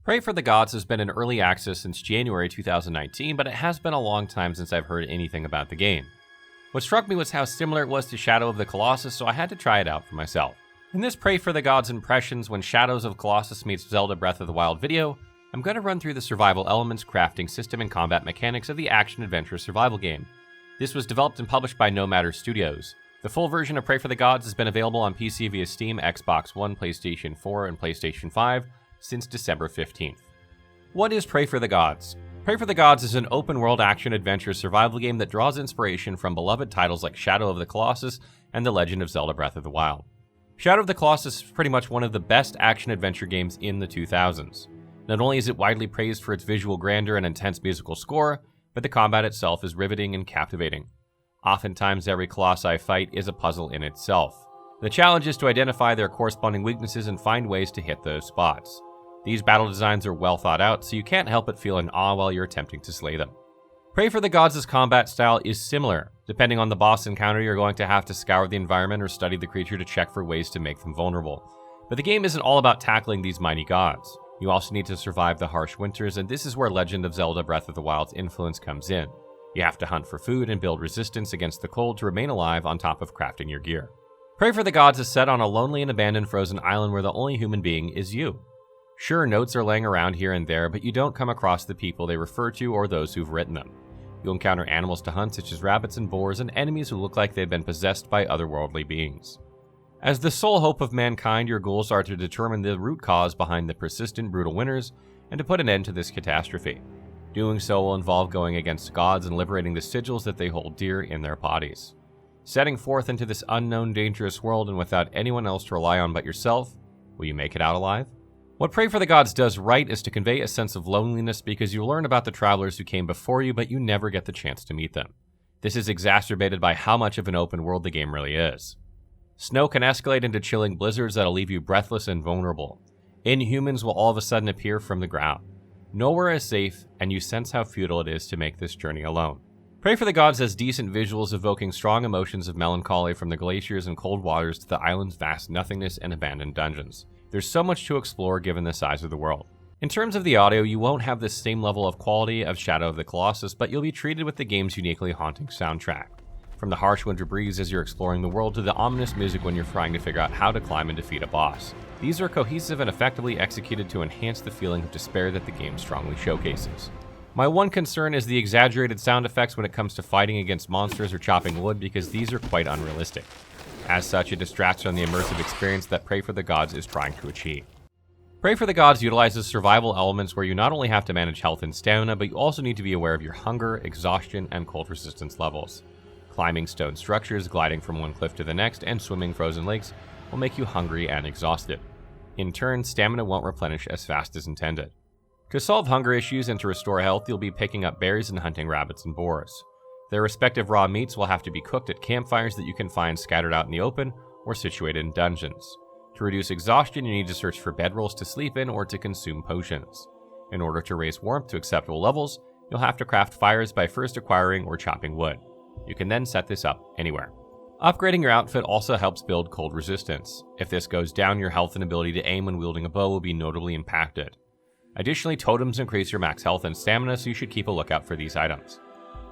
Praey for the Gods has been in early access since January 2019, but it has been a long time since I've heard anything about the game. What struck me was how similar it was to Shadow of the Colossus, so I had to try it out for myself. In this Praey for the Gods impressions when Shadows of Colossus Meets Zelda Breath of the Wild video, I'm going to run through the survival elements, crafting system, and combat mechanics of the action-adventure survival game. This was developed and published by No Matter Studios. The full version of Praey for the Gods has been available on PC via Steam, Xbox One, PlayStation 4, and PlayStation 5 since December 15th. What is Praey for the Gods? Praey for the Gods is an open-world action-adventure survival game that draws inspiration from beloved titles like Shadow of the Colossus and The Legend of Zelda Breath of the Wild. Shadow of the Colossus is pretty much one of the best action-adventure games in the 2000s. Not only is it widely praised for its visual grandeur and intense musical score, but the combat itself is riveting and captivating. Oftentimes, every Colossi fight is a puzzle in itself. The challenge is to identify their corresponding weaknesses and find ways to hit those spots. These battle designs are well thought out, so you can't help but feel in awe while you're attempting to slay them. Praey for the Gods' combat style is similar. Depending on the boss encounter, you're going to have to scour the environment or study the creature to check for ways to make them vulnerable. But the game isn't all about tackling these mighty gods. You also need to survive the harsh winters, and this is where Legend of Zelda Breath of the Wild's influence comes in. You have to hunt for food and build resistance against the cold to remain alive on top of crafting your gear. Praey for the Gods is set on a lonely and abandoned frozen island where the only human being is you. Sure, notes are laying around here and there, but you don't come across the people they refer to or those who've written them. You'll encounter animals to hunt such as rabbits and boars and enemies who look like they've been possessed by otherworldly beings. As the sole hope of mankind, your goals are to determine the root cause behind the persistent brutal winters and to put an end to this catastrophe. Doing so will involve going against gods and liberating the sigils that they hold dear in their bodies. Setting forth into this unknown, dangerous world and without anyone else to rely on but yourself, will you make it out alive? What Praey for the Gods does right is to convey a sense of loneliness because you learn about the travelers who came before you, but you never get the chance to meet them. This is exacerbated by how much of an open world the game really is. Snow can escalate into chilling blizzards that'll leave you breathless and vulnerable. Inhumans will all of a sudden appear from the ground. Nowhere is safe, and you sense how futile it is to make this journey alone. Praey for the Gods has decent visuals evoking strong emotions of melancholy from the glaciers and cold waters to the island's vast nothingness and abandoned dungeons. There's so much to explore given the size of the world. In terms of the audio, you won't have the same level of quality of Shadow of the Colossus, but you'll be treated with the game's uniquely haunting soundtrack. From the harsh winter breeze as you're exploring the world to the ominous music when you're trying to figure out how to climb and defeat a boss. These are cohesive and effectively executed to enhance the feeling of despair that the game strongly showcases. My one concern is the exaggerated sound effects when it comes to fighting against monsters or chopping wood because these are quite unrealistic. As such, it distracts from the immersive experience that Praey for the Gods is trying to achieve. Praey for the Gods utilizes survival elements where you not only have to manage health and stamina, but you also need to be aware of your hunger, exhaustion, and cold resistance levels. Climbing stone structures, gliding from one cliff to the next, and swimming frozen lakes will make you hungry and exhausted. In turn, stamina won't replenish as fast as intended. To solve hunger issues and to restore health, you'll be picking up berries and hunting rabbits and boars. Their respective raw meats will have to be cooked at campfires that you can find scattered out in the open or situated in dungeons. To reduce exhaustion, you need to search for bedrolls to sleep in or to consume potions. In order to raise warmth to acceptable levels, you'll have to craft fires by first acquiring or chopping wood. You can then set this up anywhere. Upgrading your outfit also helps build cold resistance. If this goes down, your health and ability to aim when wielding a bow will be notably impacted. Additionally, totems increase your max health and stamina, so you should keep a lookout for these items.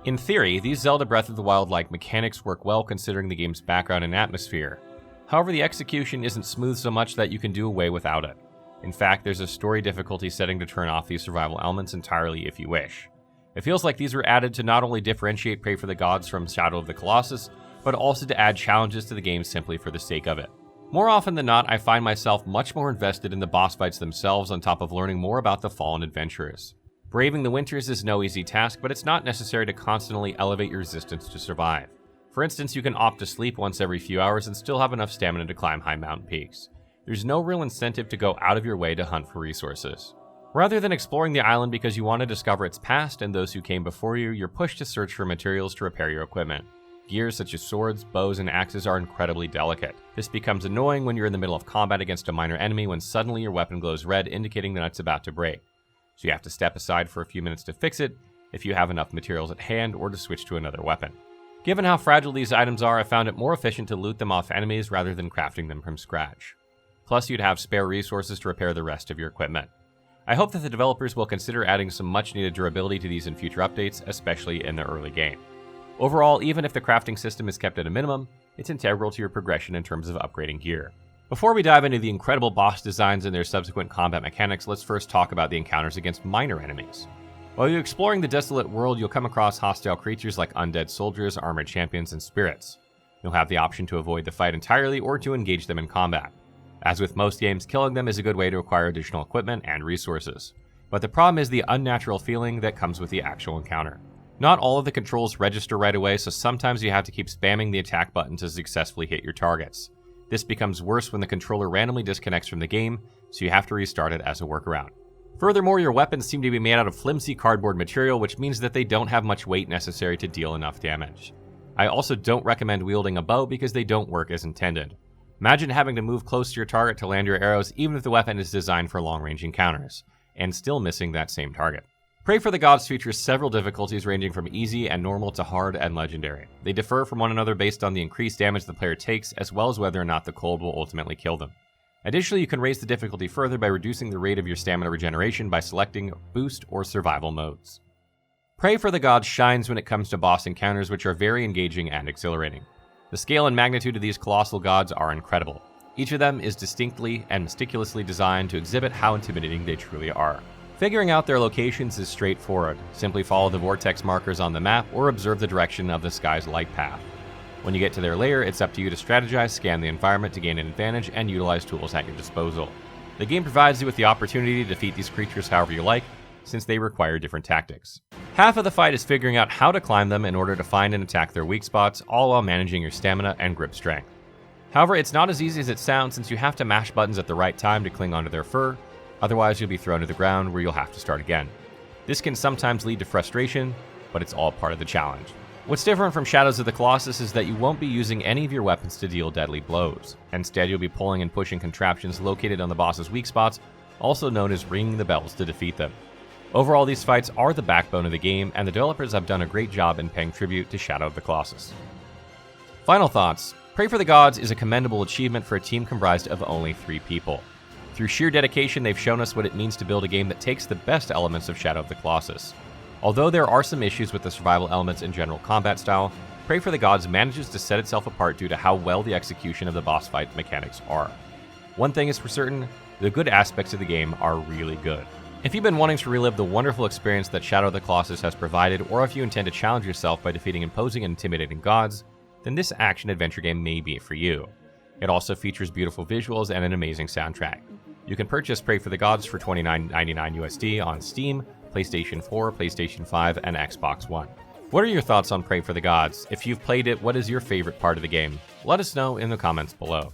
In theory, these Zelda Breath of the Wild-like mechanics work well considering the game's background and atmosphere. However, the execution isn't smooth so much that you can do away without it. In fact, there's a story difficulty setting to turn off these survival elements entirely if you wish. It feels like these were added to not only differentiate Praey for the Gods from Shadow of the Colossus, but also to add challenges to the game simply for the sake of it. More often than not, I find myself much more invested in the boss fights themselves on top of learning more about the fallen adventurers. Braving the winters is no easy task, but it's not necessary to constantly elevate your resistance to survive. For instance, you can opt to sleep once every few hours and still have enough stamina to climb high mountain peaks. There's no real incentive to go out of your way to hunt for resources. Rather than exploring the island because you want to discover its past and those who came before you, you're pushed to search for materials to repair your equipment. Gears such as swords, bows, and axes are incredibly delicate. This becomes annoying when you're in the middle of combat against a minor enemy when suddenly your weapon glows red, indicating that it's about to break. So you have to step aside for a few minutes to fix it, if you have enough materials at hand, or to switch to another weapon. Given how fragile these items are, I found it more efficient to loot them off enemies rather than crafting them from scratch. Plus, you'd have spare resources to repair the rest of your equipment. I hope that the developers will consider adding some much needed durability to these in future updates, especially in the early game. Overall, even if the crafting system is kept at a minimum, it's integral to your progression in terms of upgrading gear. Before we dive into the incredible boss designs and their subsequent combat mechanics, let's first talk about the encounters against minor enemies. While you're exploring the desolate world, you'll come across hostile creatures like undead soldiers, armored champions, and spirits. You'll have the option to avoid the fight entirely or to engage them in combat. As with most games, killing them is a good way to acquire additional equipment and resources. But the problem is the unnatural feeling that comes with the actual encounter. Not all of the controls register right away, so sometimes you have to keep spamming the attack button to successfully hit your targets. This becomes worse when the controller randomly disconnects from the game, so you have to restart it as a workaround. Furthermore, your weapons seem to be made out of flimsy cardboard material, which means that they don't have much weight necessary to deal enough damage. I also don't recommend wielding a bow because they don't work as intended. Imagine having to move close to your target to land your arrows even if the weapon is designed for long-range encounters, and still missing that same target. Praey for the Gods features several difficulties ranging from easy and normal to hard and legendary. They differ from one another based on the increased damage the player takes, as well as whether or not the cold will ultimately kill them. Additionally, you can raise the difficulty further by reducing the rate of your stamina regeneration by selecting Boost or Survival modes. Praey for the Gods shines when it comes to boss encounters, which are very engaging and exhilarating. The scale and magnitude of these colossal gods are incredible. Each of them is distinctly and meticulously designed to exhibit how intimidating they truly are. Figuring out their locations is straightforward. Simply follow the vortex markers on the map or observe the direction of the sky's light path. When you get to their lair, it's up to you to strategize, scan the environment to gain an advantage, and utilize tools at your disposal. The game provides you with the opportunity to defeat these creatures however you like, since they require different tactics. Half of the fight is figuring out how to climb them in order to find and attack their weak spots, all while managing your stamina and grip strength. However, it's not as easy as it sounds, since you have to mash buttons at the right time to cling onto their fur, otherwise you'll be thrown to the ground where you'll have to start again. This can sometimes lead to frustration, but it's all part of the challenge. What's different from Shadows of the Colossus is that you won't be using any of your weapons to deal deadly blows. Instead, you'll be pulling and pushing contraptions located on the boss's weak spots, also known as ringing the bells, to defeat them. Overall, these fights are the backbone of the game, and the developers have done a great job in paying tribute to Shadow of the Colossus. Final thoughts. Praey for the Gods is a commendable achievement for a team comprised of only 3 people. Through sheer dedication, they've shown us what it means to build a game that takes the best elements of Shadow of the Colossus. Although there are some issues with the survival elements and general combat style, Praey for the Gods manages to set itself apart due to how well the execution of the boss fight mechanics are. One thing is for certain, the good aspects of the game are really good. If you've been wanting to relive the wonderful experience that Shadow of the Colossus has provided, or if you intend to challenge yourself by defeating imposing and intimidating gods, then this action-adventure game may be for you. It also features beautiful visuals and an amazing soundtrack. You can purchase Praey for the Gods for $29.99 USD on Steam, PlayStation 4, PlayStation 5, and Xbox One. What are your thoughts on Praey for the Gods? If you've played it, what is your favorite part of the game? Let us know in the comments below.